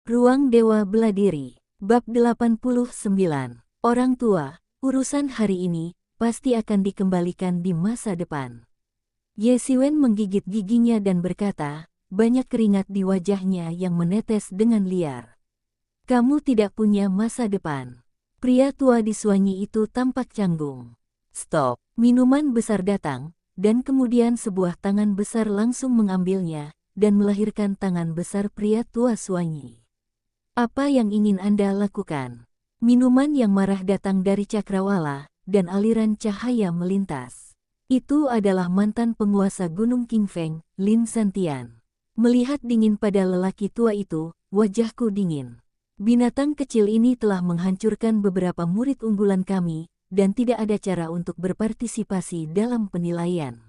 Ruang Dewa Beladiri. Bab 89. Orang tua, urusan hari ini pasti akan dikembalikan di masa depan. Ye Siwen menggigit giginya dan berkata, banyak keringat di wajahnya yang menetes dengan liar. Kamu tidak punya masa depan. Pria tua di Suanyi itu tampak canggung. Stop. Minuman besar datang, dan kemudian sebuah tangan besar langsung mengambilnya, dan melahirkan tangan besar pria tua Suanyi. Apa yang ingin Anda lakukan? Minuman yang marah datang dari cakrawala, dan aliran cahaya melintas. Itu adalah mantan penguasa Gunung Qingfeng, Lin Santian. Melihat dingin pada lelaki tua itu, wajahku dingin. Binatang kecil ini telah menghancurkan beberapa murid unggulan kami, dan tidak ada cara untuk berpartisipasi dalam penilaian.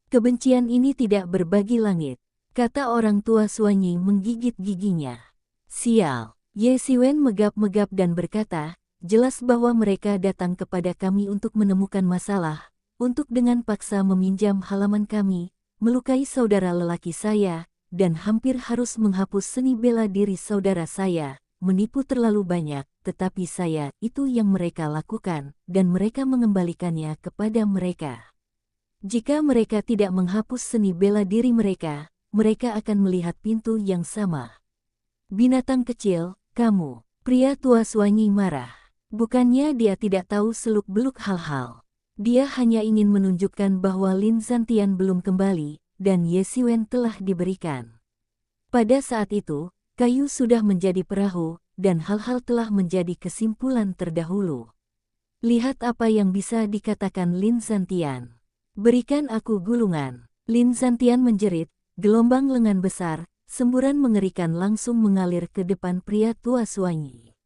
Kebencian ini tidak berbagi langit, kata orang tua Suanyi menggigit giginya. Sial, Ye Siwen megap-megap dan berkata, jelas bahwa mereka datang kepada kami untuk menemukan masalah, untuk dengan paksa meminjam halaman kami, melukai saudara lelaki saya, dan hampir harus menghapus seni bela diri saudara saya, menipu terlalu banyak, tetapi saya itu yang mereka lakukan, dan mereka mengembalikannya kepada mereka. Jika mereka tidak menghapus seni bela diri mereka, mereka akan melihat pintu yang sama. Binatang kecil, kamu, pria tua Suanyi marah. Bukannya dia tidak tahu seluk-beluk hal-hal. Dia hanya ingin menunjukkan bahwa Lin Santian belum kembali, dan Ye Siwen telah diberikan. Pada saat itu, kayu sudah menjadi perahu, dan hal-hal telah menjadi kesimpulan terdahulu. Lihat apa yang bisa dikatakan Lin Santian. Berikan aku gulungan. Lin Santian menjerit, gelombang lengan besar, semburan mengerikan langsung mengalir ke depan pria tua Suanyi.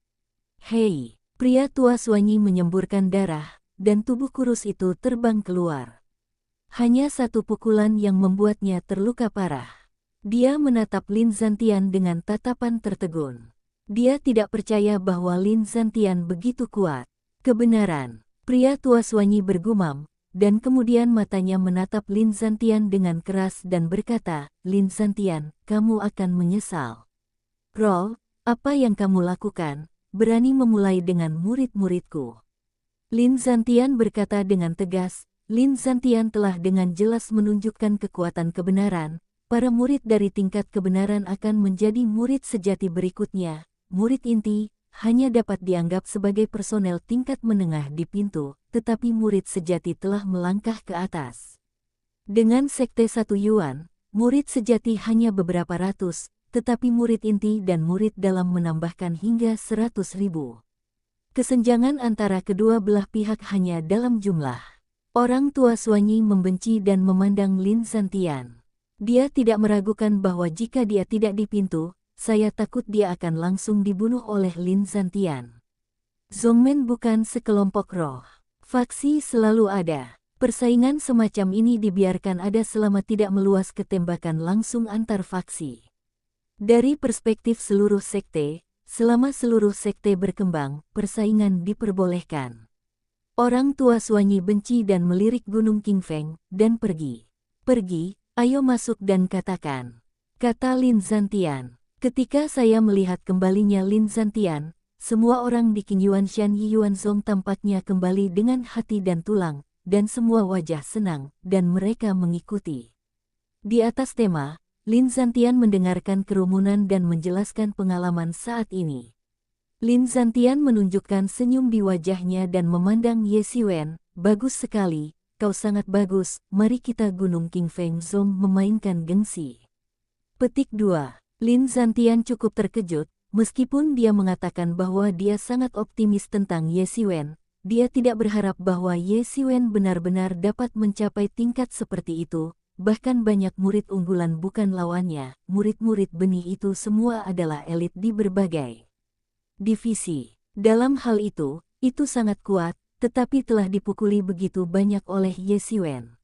Hei, pria tua Suanyi menyemburkan darah, dan tubuh kurus itu terbang keluar. Hanya satu pukulan yang membuatnya terluka parah. Dia menatap Lin Santian dengan tatapan tertegun. Dia tidak percaya bahwa Lin Santian begitu kuat. Kebenaran, pria tua Suanyi bergumam, dan kemudian matanya menatap Lin Santian dengan keras dan berkata, Lin Santian, kamu akan menyesal. Roll, apa yang kamu lakukan, berani memulai dengan murid-muridku. Lin Santian berkata dengan tegas, Lin Santian telah dengan jelas menunjukkan kekuatan kebenaran, para murid dari tingkat kebenaran akan menjadi murid sejati berikutnya, murid inti, hanya dapat dianggap sebagai personel tingkat menengah di pintu, tetapi murid sejati telah melangkah ke atas. Dengan sekte 1 Yuan, murid sejati hanya beberapa ratus, tetapi murid inti dan murid dalam menambahkan hingga 100.000. Kesenjangan antara kedua belah pihak hanya dalam jumlah. Orang tua Suanyi membenci dan memandang Lin Santian. Dia tidak meragukan bahwa jika dia tidak di pintu, saya takut dia akan langsung dibunuh oleh Lin Santian. Zongmen bukan sekelompok roh. Faksi selalu ada. Persaingan semacam ini dibiarkan ada selama tidak meluas ke tembakan langsung antar faksi. Dari perspektif seluruh sekte, selama seluruh sekte berkembang, persaingan diperbolehkan. Orang tua Suanyi benci dan melirik Gunung Qingfeng, dan pergi. Pergi, ayo masuk dan katakan. Kata Lin Santian. Ketika saya melihat kembalinya Lin Santian, semua orang di Qingyuan Shan Yiyuanzong tampaknya kembali dengan hati dan tulang, dan semua wajah senang, dan mereka mengikuti. Di atas tema, Lin Santian mendengarkan kerumunan dan menjelaskan pengalaman saat ini. Lin Santian menunjukkan senyum di wajahnya dan memandang Ye Siwen, bagus sekali, kau sangat bagus, mari kita Gunung Qingfeng Zong memainkan gengsi. Petik 2. Lin Santian cukup terkejut, meskipun dia mengatakan bahwa dia sangat optimis tentang Ye Siwen, dia tidak berharap bahwa Ye Siwen benar-benar dapat mencapai tingkat seperti itu, bahkan banyak murid unggulan bukan lawannya, murid-murid benih itu semua adalah elit di berbagai divisi. Dalam hal itu sangat kuat, tetapi telah dipukuli begitu banyak oleh Ye Siwen.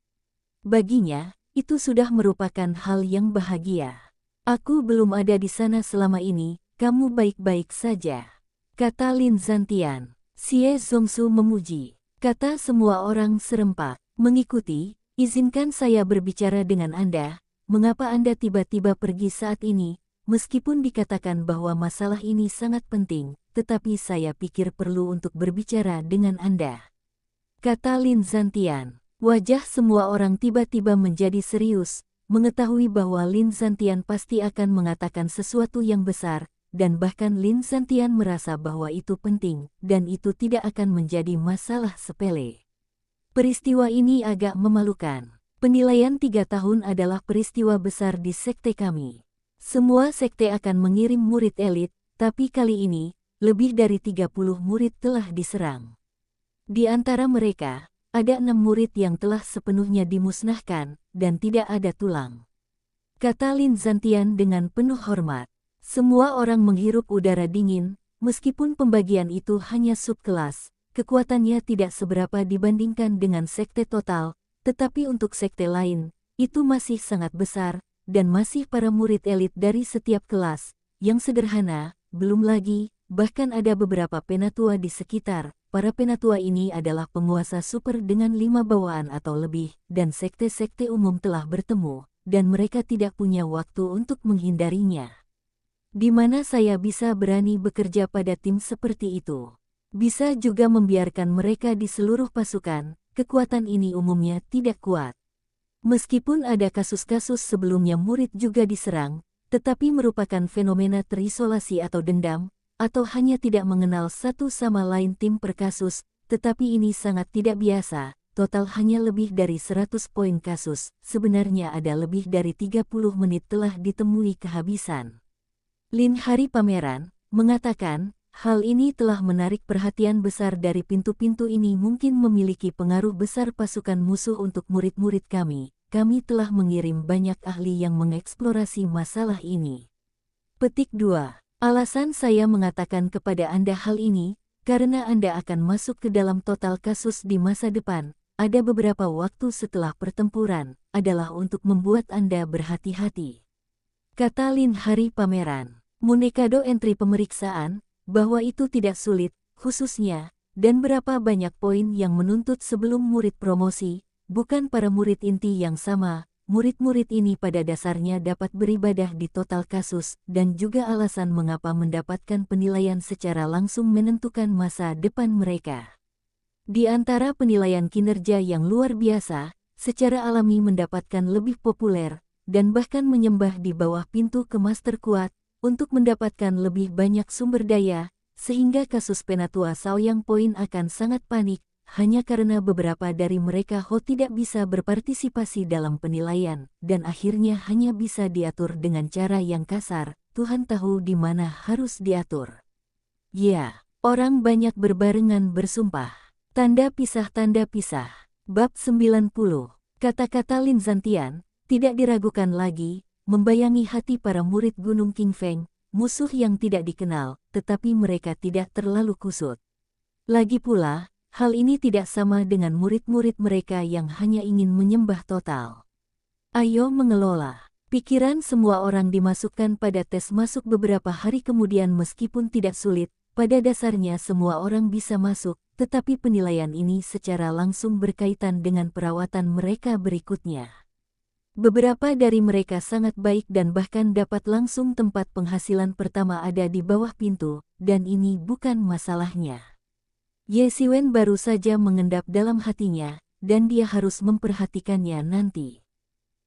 Baginya, itu sudah merupakan hal yang bahagia. Aku belum ada di sana selama ini, kamu baik-baik saja. Kata Lin Santian. Xie Zongsu memuji. Kata semua orang serempak. Mengikuti, izinkan saya berbicara dengan Anda. Mengapa Anda tiba-tiba pergi saat ini? meskipun dikatakan bahwa masalah ini sangat penting, tetapi saya pikir perlu untuk berbicara dengan Anda," kata Lin Zhantian. Wajah semua orang tiba-tiba menjadi serius, mengetahui bahwa Lin Zhantian pasti akan mengatakan sesuatu yang besar, dan bahkan Lin Zhantian merasa bahwa itu penting, dan itu tidak akan menjadi masalah sepele. Peristiwa ini agak memalukan. Penilaian 3 tahun adalah peristiwa besar di sekte kami. Semua sekte akan mengirim murid elit, tapi kali ini, lebih dari 30 murid telah diserang. Di antara mereka, ada 6 murid yang telah sepenuhnya dimusnahkan, dan tidak ada tulang, kata Lin Zhantian dengan penuh hormat. Semua orang menghirup udara dingin, meskipun pembagian itu hanya subkelas, kekuatannya tidak seberapa dibandingkan dengan sekte total, tetapi untuk sekte lain, itu masih sangat besar, dan masih para murid elit dari setiap kelas, yang sederhana, belum lagi, bahkan ada beberapa penatua di sekitar. Para penatua ini adalah penguasa super dengan 5 bawaan atau lebih, dan sekte-sekte umum telah bertemu, dan mereka tidak punya waktu untuk menghindarinya. Di mana saya bisa berani bekerja pada tim seperti itu? Bisa juga membiarkan mereka di seluruh pasukan, kekuatan ini umumnya tidak kuat. Meskipun ada kasus-kasus sebelumnya murid juga diserang, tetapi merupakan fenomena terisolasi atau dendam, atau hanya tidak mengenal satu sama lain tim per kasus, tetapi ini sangat tidak biasa. Total hanya lebih dari 100 poin kasus, sebenarnya ada lebih dari 30 menit telah ditemui kehabisan. Lin Hari Pameran mengatakan, hal ini telah menarik perhatian besar dari pintu-pintu ini mungkin memiliki pengaruh besar pasukan musuh untuk murid-murid kami. Kami telah mengirim banyak ahli yang mengeksplorasi masalah ini. Petik 2. Alasan saya mengatakan kepada Anda hal ini, karena Anda akan masuk ke dalam total kasus di masa depan. Ada beberapa waktu setelah pertempuran, adalah untuk membuat Anda berhati-hati, kata Lin Hari Pameran. Munekado entry pemeriksaan, bahwa itu tidak sulit, khususnya, dan berapa banyak poin yang menuntut sebelum murid promosi, bukan para murid inti yang sama. Murid-murid ini pada dasarnya dapat beribadah di total kasus, dan juga alasan mengapa mendapatkan penilaian secara langsung menentukan masa depan mereka. Di antara penilaian kinerja yang luar biasa, secara alami mendapatkan lebih populer, dan bahkan menyembah di bawah pintu ke master kuat, untuk mendapatkan lebih banyak sumber daya, sehingga kasus penatua Saoyang Point akan sangat panik, hanya karena beberapa dari mereka tidak bisa berpartisipasi dalam penilaian, dan akhirnya hanya bisa diatur dengan cara yang kasar. Tuhan tahu di mana harus diatur. Ya, orang banyak berbarengan bersumpah. Tanda pisah. Bab 90. Kata-kata Lin Zhantian tidak diragukan lagi, membayangi hati para murid Gunung Qingfeng, musuh yang tidak dikenal, tetapi mereka tidak terlalu kusut. Lagi pula, hal ini tidak sama dengan murid-murid mereka yang hanya ingin menyembah total. Ayo mengelola. Pikiran semua orang dimasukkan pada tes masuk beberapa hari kemudian meskipun tidak sulit, pada dasarnya semua orang bisa masuk, tetapi penilaian ini secara langsung berkaitan dengan perawatan mereka berikutnya. Beberapa dari mereka sangat baik dan bahkan dapat langsung tempat penghasilan pertama ada di bawah pintu, dan ini bukan masalahnya. Ye Siwen baru saja mengendap dalam hatinya, dan dia harus memperhatikannya nanti.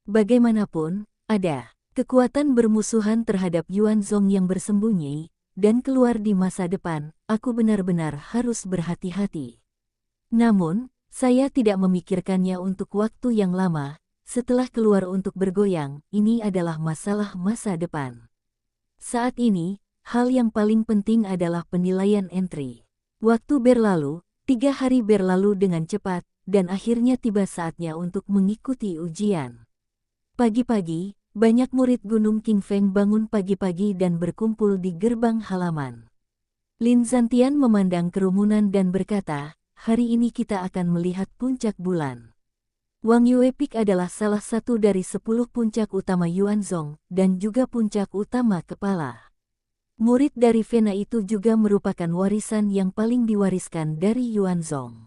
Bagaimanapun, ada kekuatan bermusuhan terhadap Yuan Zhong yang bersembunyi, dan keluar di masa depan, aku benar-benar harus berhati-hati. Namun, saya tidak memikirkannya untuk waktu yang lama. Setelah keluar untuk bergoyang, ini adalah masalah masa depan. Saat ini, hal yang paling penting adalah penilaian entry. Waktu berlalu, 3 hari berlalu dengan cepat, dan akhirnya tiba saatnya untuk mengikuti ujian. Pagi-pagi, banyak murid Gunung Qingfeng bangun pagi-pagi dan berkumpul di gerbang halaman. Lin Zhantian memandang kerumunan dan berkata, hari ini kita akan melihat puncak bulan. Wang Yue Peak adalah salah satu dari 10 puncak utama Yuanzhong, dan juga puncak utama kepala. Murid dari Vena itu juga merupakan warisan yang paling diwariskan dari Yuanzhong.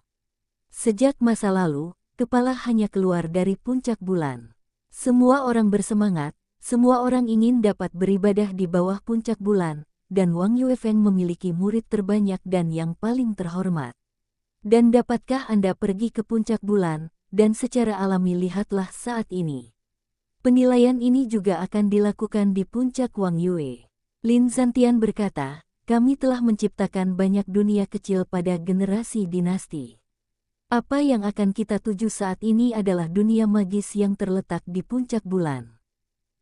Sejak masa lalu, kepala hanya keluar dari puncak bulan. Semua orang bersemangat, semua orang ingin dapat beribadah di bawah puncak bulan, dan Wang Yuefeng memiliki murid terbanyak dan yang paling terhormat. Dan dapatkah Anda pergi ke puncak bulan, dan secara alami lihatlah saat ini. Penilaian ini juga akan dilakukan di puncak Wang Yue. Lin Zantian berkata, kami telah menciptakan banyak dunia kecil pada generasi dinasti. Apa yang akan kita tuju saat ini adalah dunia magis yang terletak di puncak bulan.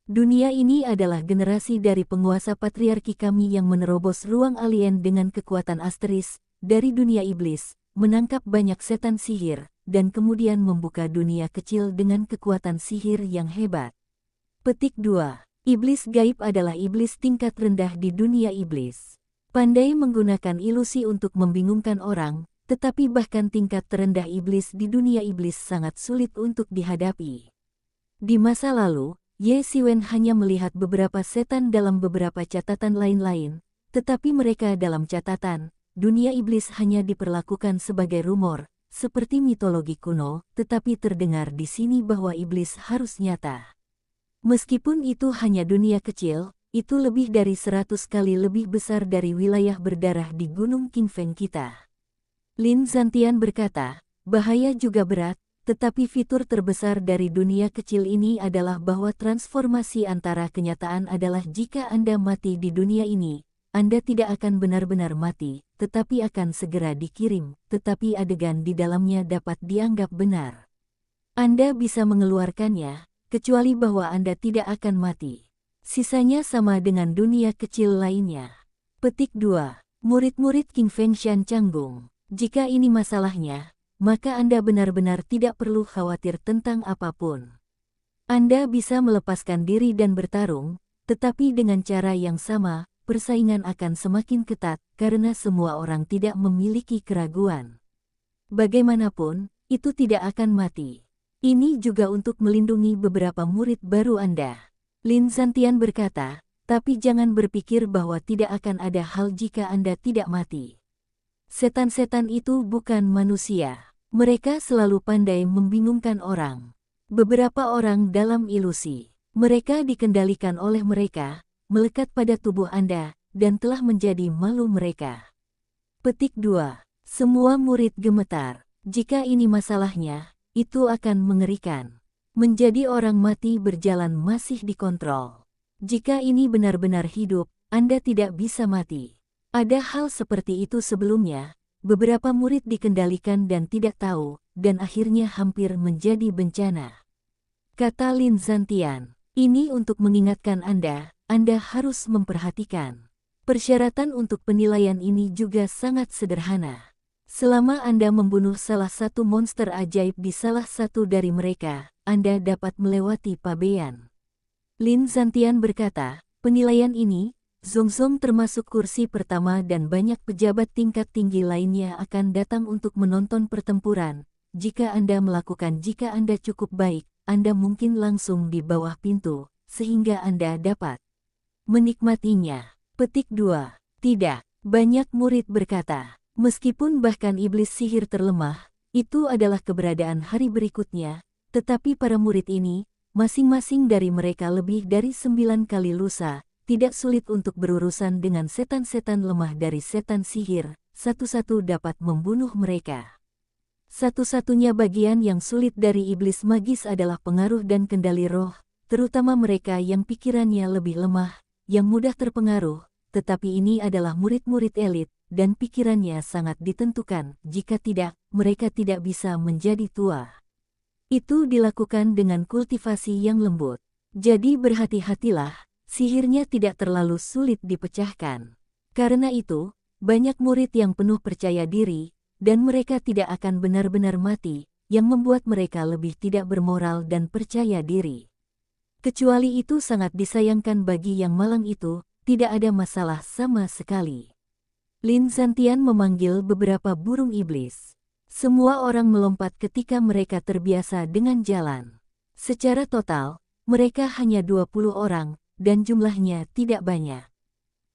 Dunia ini adalah generasi dari penguasa patriarki kami yang menerobos ruang alien dengan kekuatan asteris, dari dunia iblis, menangkap banyak setan sihir, dan kemudian membuka dunia kecil dengan kekuatan sihir yang hebat. Petik 2. Iblis gaib adalah iblis tingkat rendah di dunia iblis. Pandai menggunakan ilusi untuk membingungkan orang, tetapi bahkan tingkat terendah iblis di dunia iblis sangat sulit untuk dihadapi. Di masa lalu, Ye Siwen hanya melihat beberapa setan dalam beberapa catatan lain-lain, tetapi mereka dalam catatan, dunia iblis hanya diperlakukan sebagai rumor, seperti mitologi kuno, tetapi terdengar di sini bahwa iblis harus nyata. Meskipun itu hanya dunia kecil, itu lebih dari 100 kali lebih besar dari wilayah berdarah di Gunung Qingfeng kita. Lin Zantian berkata, bahaya juga berat, tetapi fitur terbesar dari dunia kecil ini adalah bahwa transformasi antara kenyataan adalah jika Anda mati di dunia ini, Anda tidak akan benar-benar mati, tetapi akan segera dikirim, tetapi adegan di dalamnya dapat dianggap benar. Anda bisa mengeluarkannya, kecuali bahwa Anda tidak akan mati. Sisanya sama dengan dunia kecil lainnya. Petik 2. Murid-murid Qingfeng Shan canggung. Jika ini masalahnya, maka Anda benar-benar tidak perlu khawatir tentang apapun. Anda bisa melepaskan diri dan bertarung, tetapi dengan cara yang sama, persaingan akan semakin ketat karena semua orang tidak memiliki keraguan. Bagaimanapun, itu tidak akan mati. Ini juga untuk melindungi beberapa murid baru Anda. Lin Zantian berkata, tapi jangan berpikir bahwa tidak akan ada hal jika Anda tidak mati. Setan-setan itu bukan manusia. Mereka selalu pandai membingungkan orang. Beberapa orang dalam ilusi. Mereka dikendalikan oleh mereka, melekat pada tubuh Anda, dan telah menjadi malu mereka. Petik 2. Semua murid gemetar. Jika ini masalahnya, itu akan mengerikan. Menjadi orang mati berjalan masih dikontrol. Jika ini benar-benar hidup, Anda tidak bisa mati. Ada hal seperti itu sebelumnya, beberapa murid dikendalikan dan tidak tahu, dan akhirnya hampir menjadi bencana. Kata Lin Zantian, ini untuk mengingatkan Anda harus memperhatikan. Persyaratan untuk penilaian ini juga sangat sederhana. Selama Anda membunuh salah satu monster ajaib di salah satu dari mereka, Anda dapat melewati pabean. Lin Zantian berkata, penilaian ini, Zongzong termasuk kursi pertama dan banyak pejabat tingkat tinggi lainnya akan datang untuk menonton pertempuran. Jika Anda cukup baik, Anda mungkin langsung di bawah pintu, sehingga Anda dapat menikmatinya. Petik 2. Tidak, banyak murid berkata, meskipun bahkan iblis sihir terlemah, itu adalah keberadaan hari berikutnya, tetapi para murid ini, masing-masing dari mereka lebih dari 9 kali lusa, tidak sulit untuk berurusan dengan setan-setan lemah dari setan sihir, satu-satu dapat membunuh mereka. Satu-satunya bagian yang sulit dari iblis magis adalah pengaruh dan kendali roh, terutama mereka yang pikirannya lebih lemah, yang mudah terpengaruh, tetapi ini adalah murid-murid elit, dan pikirannya sangat ditentukan, jika tidak, mereka tidak bisa menjadi tua. Itu dilakukan dengan kultivasi yang lembut. Jadi berhati-hatilah. Sihirnya tidak terlalu sulit dipecahkan. Karena itu, banyak murid yang penuh percaya diri, dan mereka tidak akan benar-benar mati, yang membuat mereka lebih tidak bermoral dan percaya diri. Kecuali itu sangat disayangkan bagi yang malang itu, tidak ada masalah sama sekali. Lin Zantian memanggil beberapa burung iblis. Semua orang melompat ketika mereka terbiasa dengan jalan. Secara total, mereka hanya 20 orang, dan jumlahnya tidak banyak.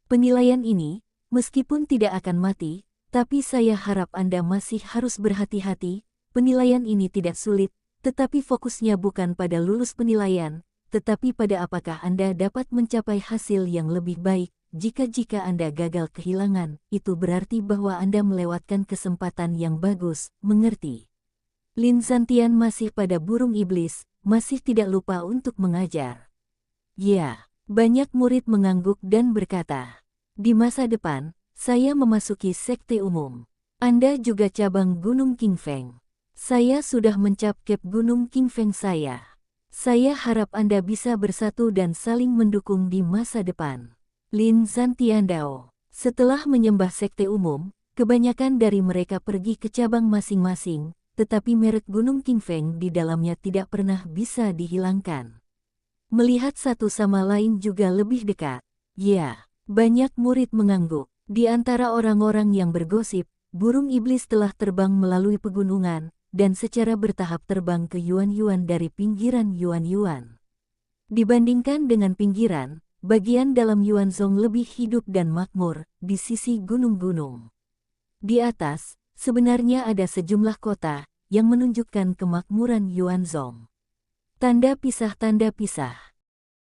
Penilaian ini, meskipun tidak akan mati, tapi saya harap Anda masih harus berhati-hati. Penilaian ini tidak sulit, tetapi fokusnya bukan pada lulus penilaian, tetapi pada apakah Anda dapat mencapai hasil yang lebih baik? Jika Anda gagal kehilangan, itu berarti bahwa Anda melewatkan kesempatan yang bagus, mengerti? Lin Santian masih pada burung iblis, masih tidak lupa untuk mengajar. Ya, banyak murid mengangguk dan berkata, di masa depan, saya memasuki sekte umum. Anda juga cabang Gunung Qingfeng. Saya sudah mencap cap Gunung Qingfeng saya. Saya harap Anda bisa bersatu dan saling mendukung di masa depan. Lin Santiandao. Setelah menyembah sekte umum, kebanyakan dari mereka pergi ke cabang masing-masing, tetapi merek Gunung Qingfeng di dalamnya tidak pernah bisa dihilangkan. Melihat satu sama lain juga lebih dekat. Ya, banyak murid mengangguk. Di antara orang-orang yang bergosip, burung iblis telah terbang melalui pegunungan, dan secara bertahap terbang ke Yuan-Yuan dari pinggiran Yuan-Yuan. Dibandingkan dengan pinggiran, bagian dalam Yuanzhong lebih hidup dan makmur, di sisi gunung-gunung. Di atas, sebenarnya ada sejumlah kota, yang menunjukkan kemakmuran Yuanzhong. Tanda pisah.